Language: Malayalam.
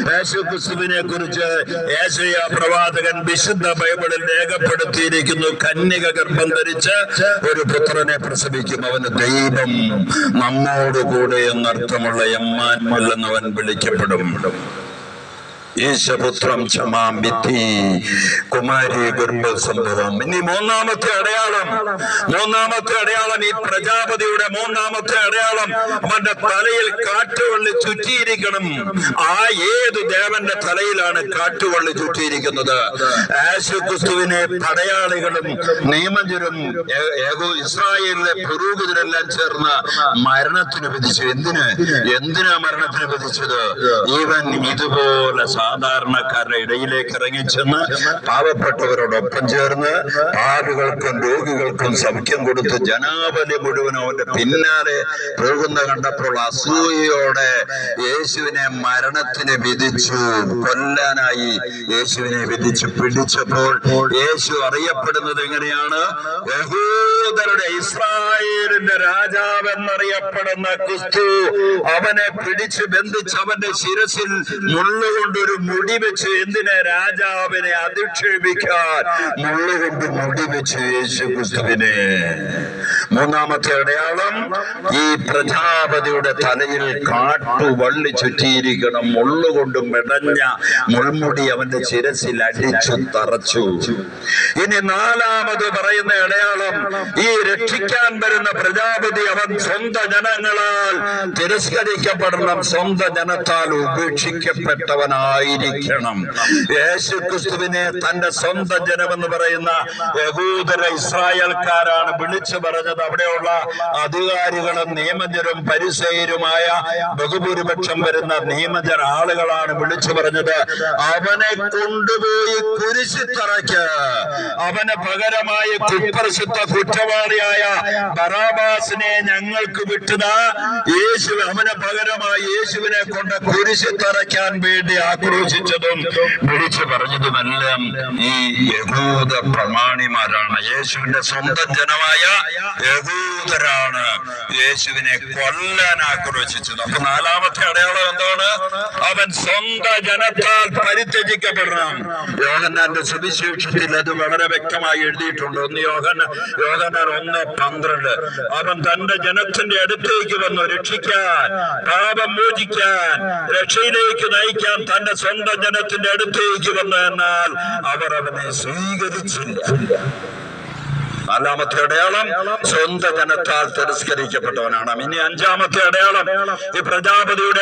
യേശുക്രിസ്തുവിനെ കുറിച്ച് യേശയ്യാ പ്രവാചകൻ വിശുദ്ധ ബൈബിളിൽ രേഖപ്പെടുത്തിയിരിക്കുന്നു. കന്യക ഗർഭം ധരിച്ച് ഒരു പുത്രനെ പ്രസവിക്കും, അവന് ദൈവം നമ്മോടുകൂടെ എന്നർത്ഥമുള്ള എമ്മാനുവേൽ എന്നവൻ വിളിക്കപ്പെടും. ഈശപുത്രം ക്ഷമാം വിധി കുമാരി ഗർഭസംഭവം. ഇനി മൂന്നാമത്തെ അടയാളം ഈ പ്രജാപതിയുടെ മൂന്നാമത്തെ അടയാളം, അവന്റെ തലയിൽ കാട്ടുവള്ളി ചുറ്റിയിരിക്കണം. ആ ഏത് ദേവന്റെ തലയിലാണ് കാട്ടുവള്ളി ചുറ്റിയിരിക്കുന്നത്? യേശുക്രിസ്തുവിനെ പടയാളികളും നിയമജരും ഇസ്രായേലിലെ പുരോഹിതരെല്ലാം ചേർന്ന് മരണത്തിന് വിധിച്ചു. എന്തിനാ മരണത്തിന് വിധിച്ചത്? ഇവൻ ഇതുപോലെ സാധാരണക്കാരുടെ ഇടയിലേക്ക് ഇറങ്ങിച്ചെന്ന് പാവപ്പെട്ടവരോടൊപ്പം ചേർന്ന് പാപികൾക്കും രോഗികൾക്കും സൗഖ്യം കൊടുത്ത് ജനാവലി മുഴുവൻ അവന്റെ പിന്നാലെ പോകുന്ന കണ്ടപ്പോൾ അസൂയയോടെ യേശുവിനെ മരണത്തിന് വിധിച്ചു. കൊല്ലാനായി യേശുവിനെ വിധിച്ചു. പിടിച്ചപ്പോൾ യേശു അറിയപ്പെടുന്നത് എങ്ങനെയാണ്? യഹൂദരുടെ ഇസ്രായേലിന്റെ രാജാവ് എന്നറിയപ്പെടുന്ന ക്രിസ്തു അവനെ പിടിച്ച് ബന്ധിച്ച് അവന്റെ ശിരസിൽ മുള്ളുകൊണ്ടൊരു മുടി വെച്ച്, എന്തിനെ? രാജാവിനെ അധിക്ഷേപിക്കാൻ മുള്ളുകൊണ്ട് മുടി വെച്ച് യേശു ക്രിസ്തുവിനെ. മൂന്നാമത്തെ അടയാളം, ഈ പ്രജാപതിയുടെ തലയിൽ കാട്ടുവള്ളി ചുറ്റിയിരിക്കണം. മുള്ളുകൊണ്ട് മെടഞ്ഞ മുൾമുടി അവന്റെ ശിരസിൽ അടിച്ചു തറച്ചു. ഇനി നാലാമത് പറയുന്ന അടയാളം, ഈ രക്ഷിക്കാൻ വരുന്ന പ്രജാപതി അവൻ സ്വന്തം ജനങ്ങളാൽ തിരസ്കരിക്കപ്പെടണം, സ്വന്തം ജനത്താൽ ഉപേക്ഷിക്കപ്പെട്ടവനായിരിക്കണം. യേശുക്രിസ്തുവിനെ തന്റെ സ്വന്തം ജനമെന്ന് പറയുന്ന യഹൂദര ഇസ്രായേൽക്കാരാണ് വിളിച്ചു പറഞ്ഞത്. അവിടെയുള്ള അധികാരികളും നിയമജരും പരിസയരുമായ ബഹുഭൂരിപക്ഷം വരുന്ന നിയമജർ ആളുകളാണ് വിളിച്ചു പറഞ്ഞത്, അവനെ കൊണ്ടുപോയി കുരിശിൽ തറയ്ക്ക്. അവന് പകരമായി കുപ്രസിദ്ധ കുറ്റവാളിയായ ബറാബാസിനെ ഞങ്ങൾക്ക് വിട്ടുതാ. അവന് പകരമായി യേശുവിനെ കൊണ്ട് കുരിശിൽ തറയ്ക്കാൻ വേണ്ടി ആക്രോശിച്ചതും വിളിച്ചു പറഞ്ഞതുമെല്ലാം ഈ യഹൂദ പ്രമാണിമാരാണ്. യേശുവിന്റെ സ്വന്തം ജനമായ യഹൂദരാണ് യേശുവിനെ കൊല്ലാൻ ആക്രോശിച്ചത്. അപ്പൊ നാലാമത്തെ അടയാളം എന്താണ്? അവൻ സ്വന്തം ജനത്താൽ പരിത്യജിക്കപ്പെടണം. യോഹന്നാന്റെ സുവിശേഷത്തിൽ അത് വളരെ വ്യക്തമായി എഴുതിയിട്ടുണ്ട്. യോഹന്നാൻ 1:12. അവൻ തന്റെ ജനത്തിന്റെ അടുത്തേക്ക് വന്നു രക്ഷിക്കാൻ, പാപം മോചിക്കാൻ, രക്ഷയിലേക്ക് നയിക്കാൻ തന്റെ സ്വന്തം ജനത്തിന്റെ അടുത്തേക്ക് വന്നു. എന്നാൽ അവർ അവനെ സ്വീകരിച്ചില്ല. നാലാമത്തെ അടയാളം, സ്വന്തം ജനത്താൽ തിരസ്കരിക്കപ്പെട്ടവനാണ്. ഇനി അഞ്ചാമത്തെ അടയാളം, ഈ പ്രജാപതിയുടെ